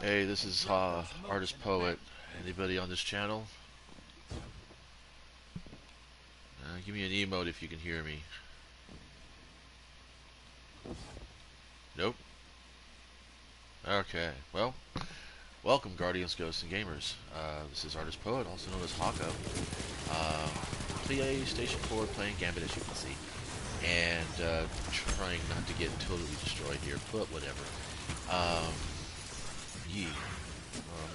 Hey, this is Artist Poet. Anybody on this channel? Give me an emote if you can hear me. Nope. Okay. Well, welcome, Guardians, Ghosts, and Gamers. This is Artist Poet, also known as Hawko. PlayStation 4 playing Gambit, as you can see. And trying not to get totally destroyed here, but whatever. Yeah.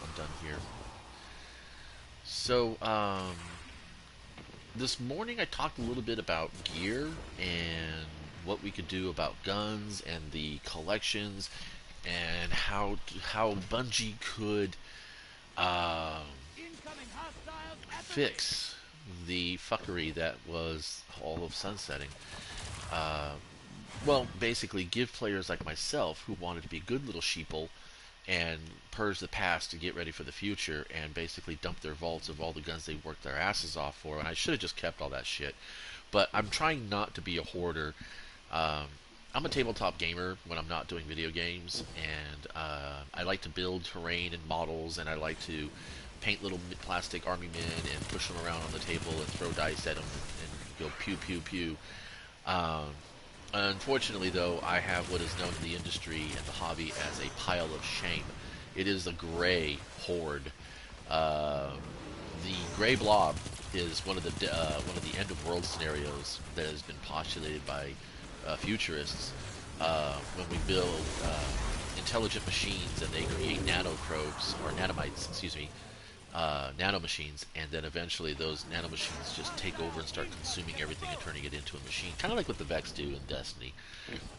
I'm done here. So, this morning I talked a little bit about gear and what we could do about guns and the collections and how Bungie could um, fix the fuckery that was all of sunsetting. Uh, well, basically, give players like myself who wanted to be good little sheeple and purge the past to get ready for the future and basically dump their vaults of all the guns they worked their asses off for. And I should have just kept all that shit. But I'm trying not to be a hoarder. Um, I'm a tabletop gamer when I'm not doing video games, and I like to build terrain and models, and I like to paint little plastic army men and push them around on the table and throw dice at them and go pew pew pew. Um, Unfortunately, though, I have what is known in the industry and the hobby as a pile of shame. It is the gray horde. Uh, the gray blob is one of the end of world scenarios that has been postulated by futurists when we build intelligent machines and they create nanocrobes or nanomites, excuse me, nanomachines, and then eventually those nanomachines just take over and start consuming everything and turning it into a machine, kind of like what the Vex do in Destiny.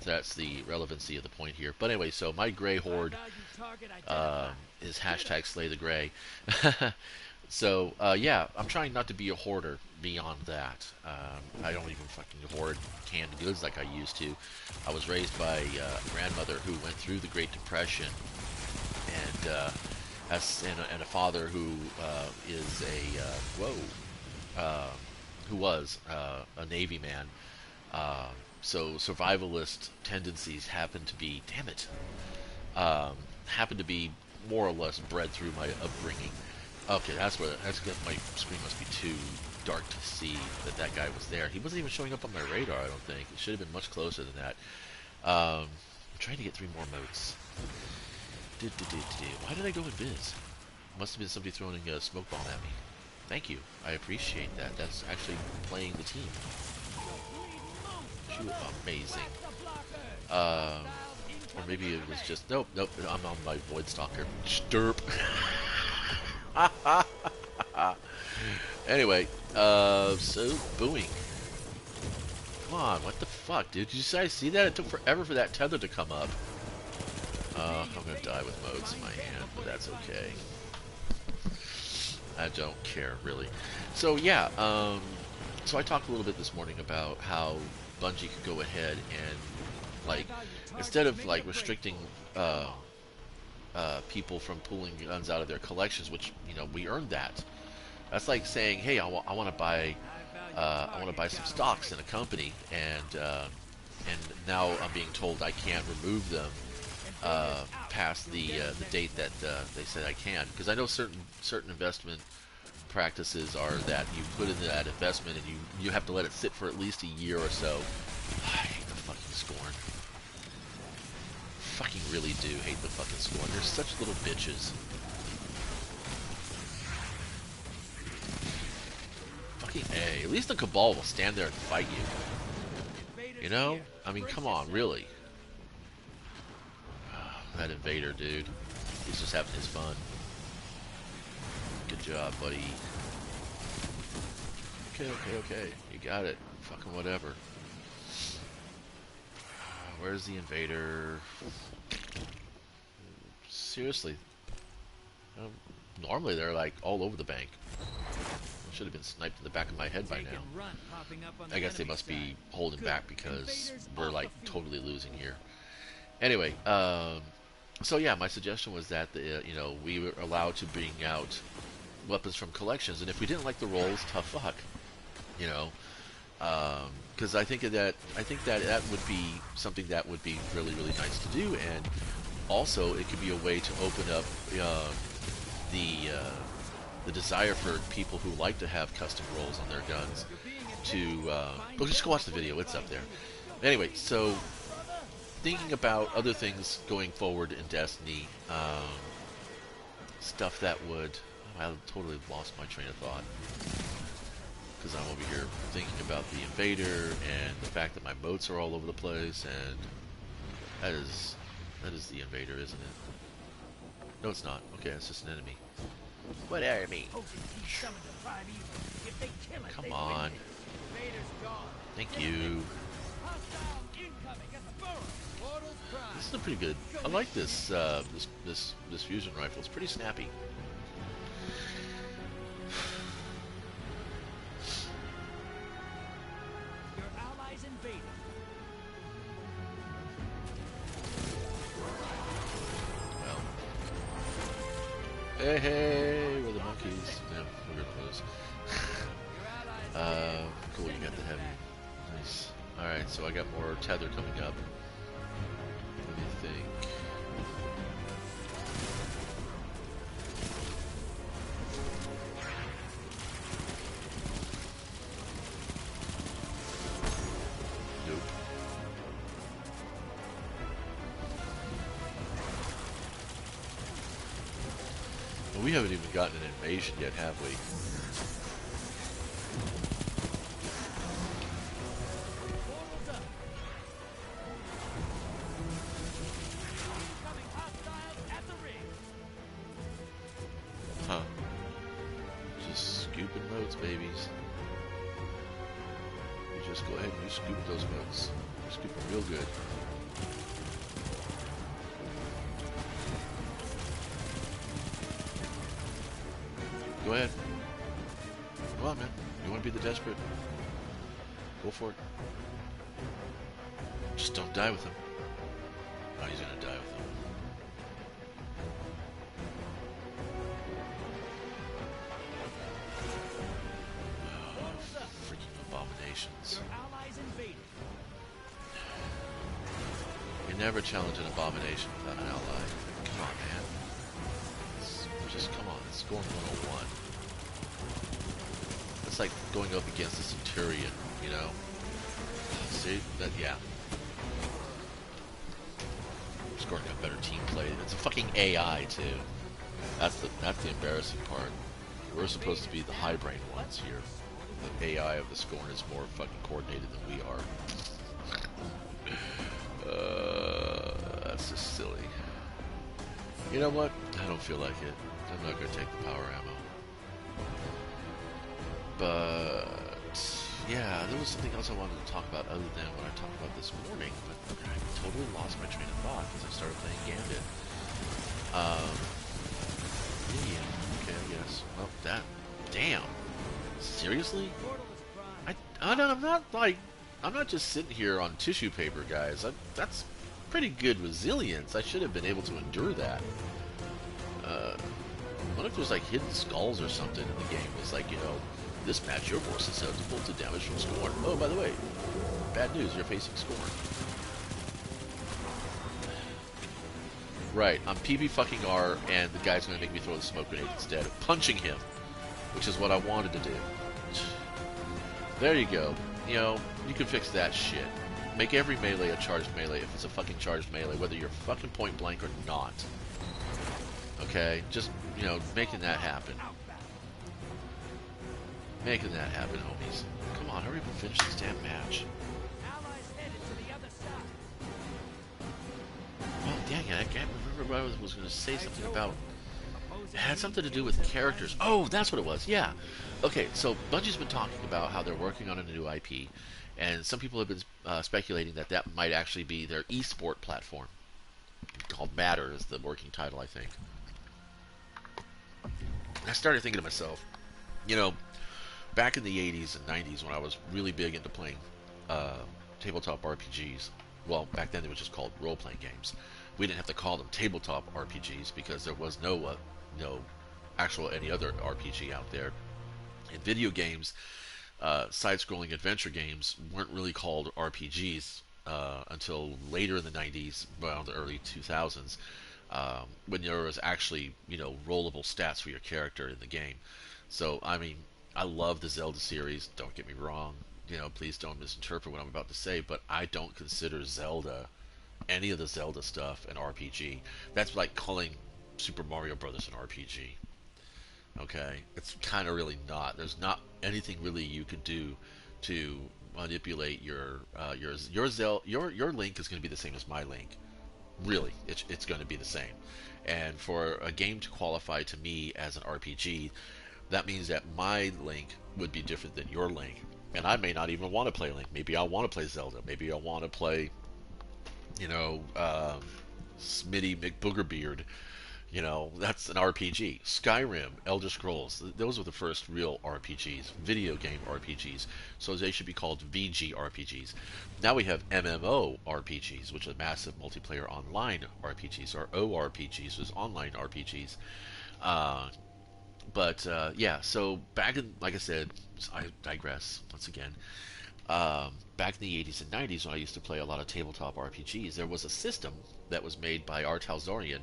So that's the relevancy of the point here. But anyway, so my gray horde is hashtag slay the gray. So yeah, I'm trying not to be a hoarder beyond that. I don't even fucking hoard canned goods like I used to. I was raised by a grandmother who went through the Great Depression, and and a father who is who was a Navy man. So survivalist tendencies happen to be, damn it, happen to be more or less bred through my upbringing. Okay, that's good. My screen must be too dark to see that guy was there. He wasn't even showing up on my radar, I don't think. It should have been much closer than that. I'm trying to get 3 more motes. Why did I go with Biz? Must have been somebody throwing a smoke bomb at me. Thank you. I appreciate that. That's actually playing the team. Amazing. Or maybe it was just... Nope. I'm on my Void Stalker. Stirp. Anyway, so booing. Come on, what the fuck, dude? Did you guys see that? It took forever for that tether to come up. I'm gonna die with modes in my hand, but that's okay. I don't care, really. So, yeah, so I talked a little bit this morning about how Bungie could go ahead and, like, instead of, like, restricting, people from pulling guns out of their collections, which, you know, we earned that. That's like saying, hey, I want to buy some stocks in a company, and now I'm being told I can't remove them past the date that they said I can, because I know certain investment practices are that you put in that investment and you have to let it sit for at least a year or so. I hate the fucking Scorn. Fucking really do hate the fucking Scorn. They're such little bitches. Fucking A. At least the Cabal will stand there and fight you. You know? I mean, come on, really. That Invader, dude. He's just having his fun. Good job, buddy. Okay. You got it. Fucking whatever. Where's the Invader? Seriously. Normally they're like all over the bank. I should have been sniped in the back of my head by now. I guess they must be holding back because we're like totally losing here. Anyway, so yeah, my suggestion was that you know, we were allowed to bring out weapons from collections, and if we didn't like the rolls, tough fuck, you know, because I think that would be something that would be really nice to do, and Also, it could be a way to open up the the desire for people who like to have custom rolls on their guns to well, just go watch the video. It's up there. Anyway, so thinking about other things going forward in Destiny, stuff that would. I totally lost my train of thought because I'm over here thinking about the invader and the fact that my moats are all over the place, and that is the invader, isn't it? No, it's not. Okay, it's just an enemy. What enemy? Come on. Thank you. This is a pretty good. I like this this fusion rifle. It's pretty snappy. Your allies invaded. Well. Hey, hey, we're the monkeys. Yeah, we're gonna lose. Cool, you got the heavy. Nice. Alright, so I got more tether coming up. What do you think? Nope. Well, we haven't even gotten an invasion yet, have we? Huh. Just scooping moats, babies. You just go ahead and you scoop those moats. You scoop them real good. Go ahead. Come on, man. You want to be the desperate? Go for it. Just don't die with him. Oh, he's gonna die with him. Oh, freaking abominations. You never challenge an abomination without an ally. Come on, man. Just come on. It's scoring 101. It's like going up against a Centurion, you know? See? That, yeah. Scoring a better team play. It's a fucking AI, too. That's the embarrassing part. We're supposed to be the high brain ones here. The AI of the Scorn is more fucking coordinated than we are. That's just silly. You know what? I don't feel like it. I'm not going to take the power ammo. But, yeah, there was something else I wanted to talk about other than what I talked about this morning, but I totally lost my train of thought because I started playing Gambit. Yeah, okay, I guess. Well, that, damn. Seriously? I'm not just sitting here on tissue paper, guys. That's pretty good resilience. I should have been able to endure that. What if there's like hidden skulls or something in the game? It's like, you know, this match you're more susceptible to damage from Scorn. Oh, by the way, bad news, you're facing Scorn. Right, I'm PB fucking R, and the guy's gonna make me throw the smoke grenade instead of punching him, which is what I wanted to do. There you go. You know, you can fix that shit. Make every melee a charged melee if it's a fucking charged melee, whether you're fucking point blank or not. Okay? Just, you know, making that happen. Making that happen, homies. Come on, hurry up and finish this damn match. Well, dang it, I can't remember what I was going to say something about. It had something to do with characters. Oh, that's what it was. Yeah. Okay, so Bungie's been talking about how they're working on a new IP, and some people have been speculating that that might actually be their esport platform. Called Matter is the working title, I think. And I started thinking to myself, you know, back in the 80s and 90s when I was really big into playing tabletop RPGs, well, back then they were just called role-playing games. We didn't have to call them tabletop RPGs because there was no actual any other RPG out there. In video games, side-scrolling adventure games weren't really called RPGs until later in the 90s, around the early 2000s, when there was actually, rollable stats for your character in the game. So, I mean, I love the Zelda series. Don't get me wrong. Please don't misinterpret what I'm about to say, but I don't consider Zelda, any of the Zelda stuff, an RPG. That's like calling Super Mario Brothers an RPG. Okay, it's kind of really not. There's not anything really you could do to manipulate your Link is going to be the same as my Link. Really, it's going to be the same. And for a game to qualify to me as an RPG, that means that my Link would be different than your Link. And I may not even want to play Link. Maybe I want to play Zelda. Maybe I want to play, you know, Smitty McBoogerbeard. That's an RPG. Skyrim, Elder Scrolls, those were the first real RPGs, video game RPGs. So they should be called VG RPGs. Now we have MMO RPGs, which are massive multiplayer online RPGs, or ORPGs, which is online RPGs. Uh, yeah, so back in, like I said, I digress once again. Back in the 80s and 90s, when I used to play a lot of tabletop RPGs, there was a system that was made by R. Talzorian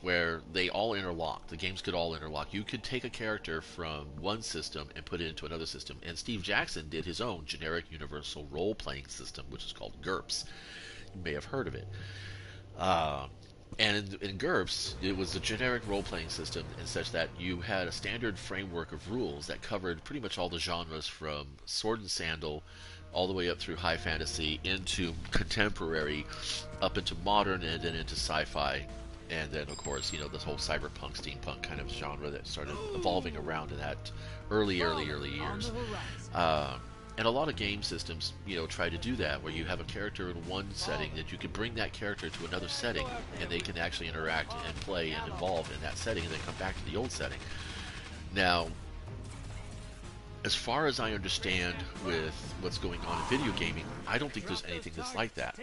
where they all interlocked. The games could all interlock. You could take a character from one system and put it into another system. And Steve Jackson did his own generic universal role playing system, which is called GURPS. You may have heard of it. Uh, and in GURPS, it was a generic role-playing system in such that you had a standard framework of rules that covered pretty much all the genres from sword and sandal all the way up through high fantasy into contemporary, up into modern, and then into sci-fi. And then, of course, this whole cyberpunk, steampunk kind of genre that started evolving around in that early years. Uh, and a lot of game systems, try to do that, where you have a character in one setting that you can bring that character to another setting, and they can actually interact and play and evolve in that setting, and then come back to the old setting. Now, as far as I understand with what's going on in video gaming, I don't think there's anything that's like that.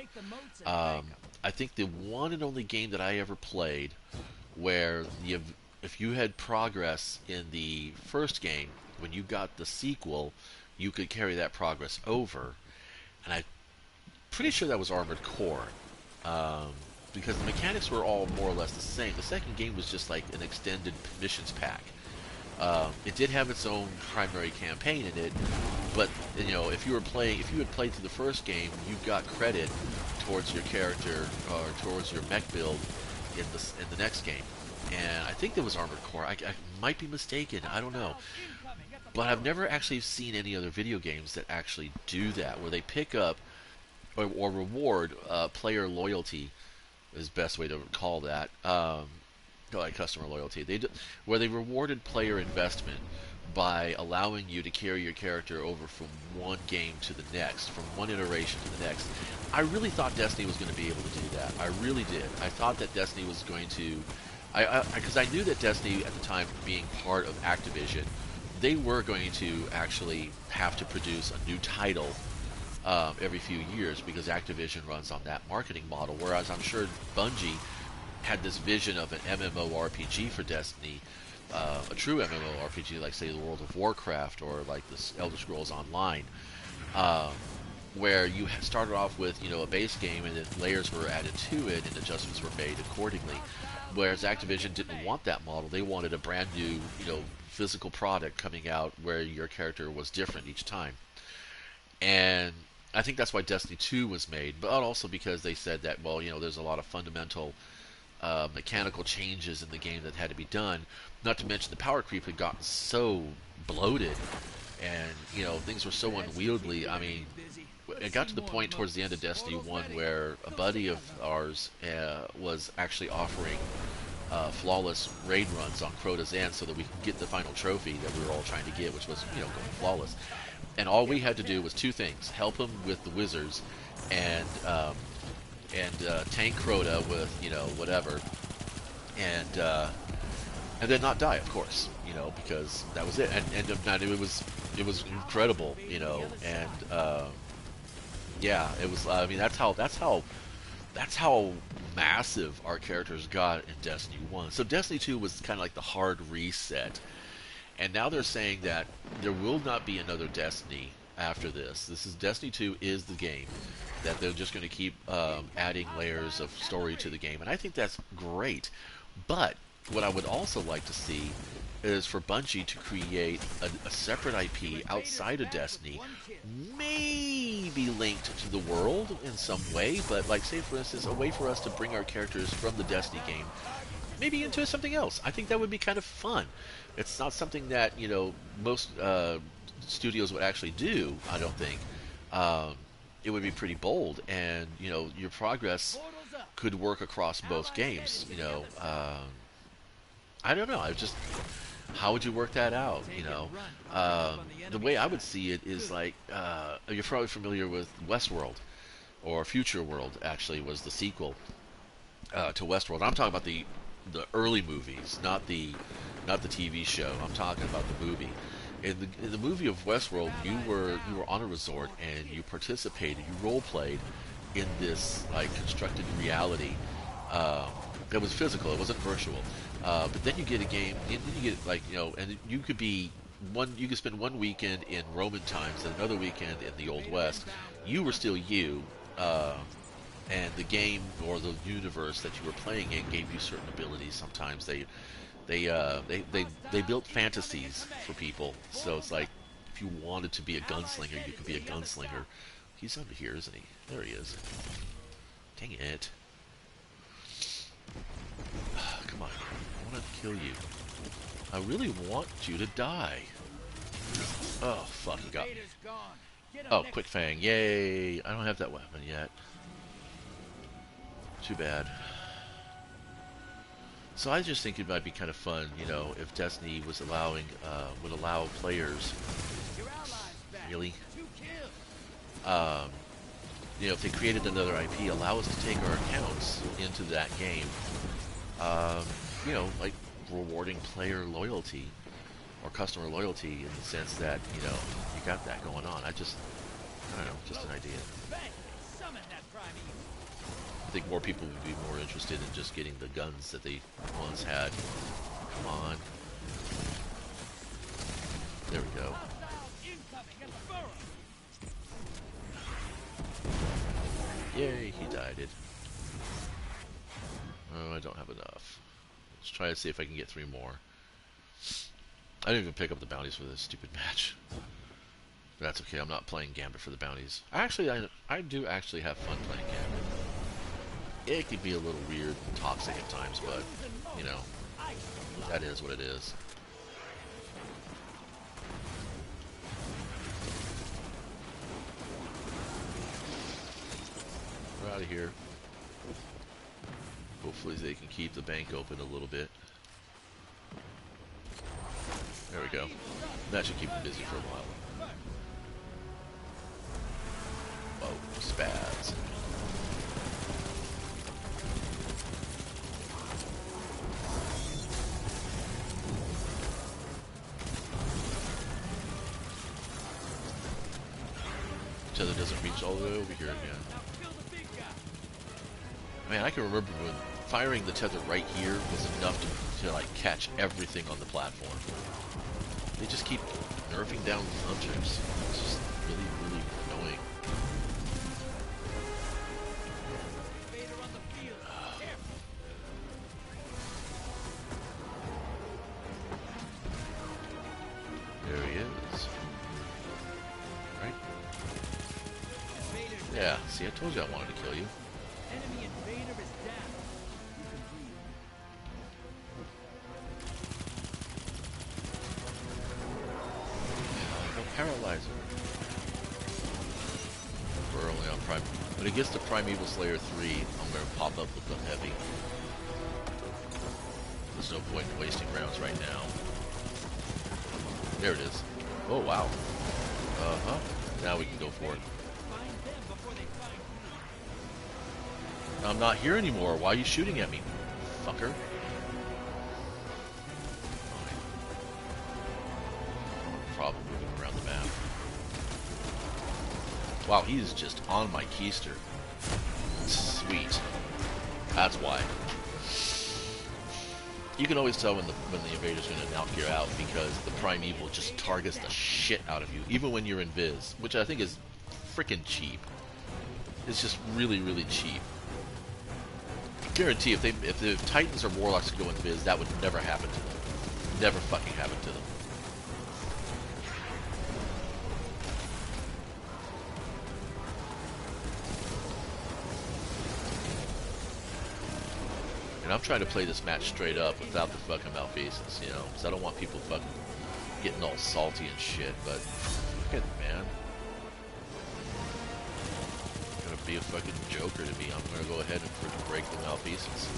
I think the one and only game that I ever played where if you had progress in the first game, when you got the sequel, you could carry that progress over. And I'm pretty sure that was Armored Core. Because the mechanics were all more or less the same. The second game was just like an extended missions pack. It did have its own primary campaign in it, but if you had played through the first game, you got credit towards your character or towards your mech build in the next game. And I think that was Armored Core. I might be mistaken. I don't know. But I've never actually seen any other video games that actually do that, where they pick up or reward player loyalty, is the best way to call that. Like customer loyalty. Where they rewarded player investment by allowing you to carry your character over from one game to the next, from one iteration to the next. I really thought Destiny was going to be able to do that. I really did. I thought that Destiny was going to, because I knew that Destiny at the time, being part of Activision, they were going to actually have to produce a new title every few years, because Activision runs on that marketing model. Whereas I'm sure Bungie had this vision of an MMORPG for Destiny, a true MMORPG, like say the World of Warcraft or like this Elder Scrolls Online, where you started off with a base game, and then layers were added to it and adjustments were made accordingly. Whereas Activision didn't want that model; they wanted a brand new physical product coming out where your character was different each time. And I think that's why Destiny 2 was made, but also because they said that there's a lot of fundamental mechanical changes in the game that had to be done. Not to mention the power creep had gotten so bloated, and things were so unwieldy. I mean, it got to the point towards the end of Destiny 1 where a buddy of ours was actually offering flawless raid runs on Crota's End so that we could get the final trophy that we were all trying to get, which was going flawless. And all we had to do was two things: help him with the wizards, and tank Crota with whatever, and then not die, of course, because that was it. And it was incredible, and yeah, it was. I mean, that's how massive our characters got in Destiny 1. So Destiny 2 was kind of like the hard reset. And now they're saying that there will not be another Destiny after this. This is Destiny 2 is the game that they're just going to keep adding layers of story to the game, and I think that's great. But what I would also like to see is for Bungie to create a separate IP outside of Destiny, maybe linked to the world in some way, but like say for instance, a way for us to bring our characters from the Destiny game maybe into something else. I think that would be kind of fun. It's not something that most studios would actually do. I don't think. Um, it would be pretty bold, and your progress Portals up. could work across both games. I don't know. I just how would you work that out? The way I would see it is like you're probably familiar with Westworld or Future World. Actually, was the sequel to Westworld. I'm talking about the early movies, not the TV show. I'm talking about the movie. In the movie of Westworld, you were on a resort and you participated, you role played in this like constructed reality. It was physical, it wasn't virtual. But then you get a game, and then you get like and you could be you could spend one weekend in Roman times and another weekend in the Old West. You were still you. And the game or the universe that you were playing in gave you certain abilities. Sometimes they built fantasies for people. So it's like if you wanted to be a gunslinger, you could be a gunslinger. He's under here, isn't he? There he is. Dang it! Come on, I want to kill you. I really want you to die. Oh fuck, he got me. Oh, Quick Fang, yay! I don't have that weapon yet. Too bad. So I just think it might be kind of fun, if Destiny was would allow players, really, if they created another IP, allow us to take our accounts into that game, like rewarding player loyalty or customer loyalty in the sense that, you got that going on. I don't know, just an idea. I think more people would be more interested in just getting the guns that they once had. Come on. There we go. Yay, he died it. Oh, I don't have enough. Let's try to see if I can get 3 more. I didn't even pick up the bounties for this stupid match. But that's okay, I'm not playing Gambit for the bounties. Actually, I do actually have fun playing Gambit. It can be a little weird and toxic at times, but, that is what it is. We're out of here. Hopefully they can keep the bank open a little bit. There we go. That should keep them busy for a while. Oh, spads. Tether doesn't reach all the way over here again. Man, I can remember when firing the tether right here was enough to like catch everything on the platform. They just keep nerfing down objects. It's just really, really annoying. There he is. Right? Yeah, see, I told you I wanted to kill you. Enemy invader is down. You can breathe. No paralyzer. We're only on Prime. When it gets to Primeval Slayer 3, I'm going to pop up with the heavy. There's no point in wasting rounds right now. There it is. Oh, wow. Uh-huh. Now we can go for it. Find them before they find you. I'm not here anymore. Why are you shooting at me, fucker? Problem moving around the map. Wow, he is just on my keister. Sweet. That's why. You can always tell when the invader's going to knock you out because the primeval just targets the shit out of you, even when you're in Viz, which I think is freaking cheap. It's just really, really cheap. Guarantee if the Titans or Warlocks could go in Viz, that would never happen to them. Never fucking happen to them. And I'm trying to play this match straight up without the fucking malfeasance, you know, because I don't want people fucking getting all salty and shit, but fuck it, man. It's gonna be a fucking joker to me. I'm gonna go ahead and freaking break the malfeasance.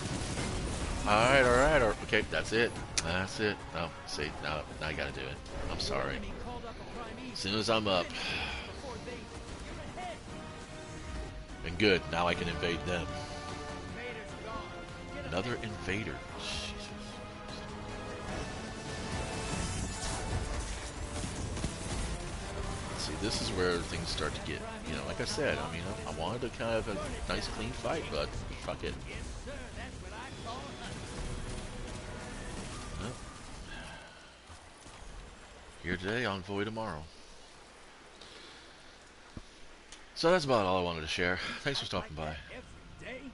Alright, okay, that's it. That's it. Oh, see, now I gotta do it. I'm sorry. As soon as I'm up. And good, now I can invade them. Another invader. Jesus. See, this is where things start to get, you know, like I said, I mean, I wanted to kind of have a nice clean fight, but fuck it. Well, here today, envoy tomorrow. So that's about all I wanted to share. Thanks for stopping by. Every day.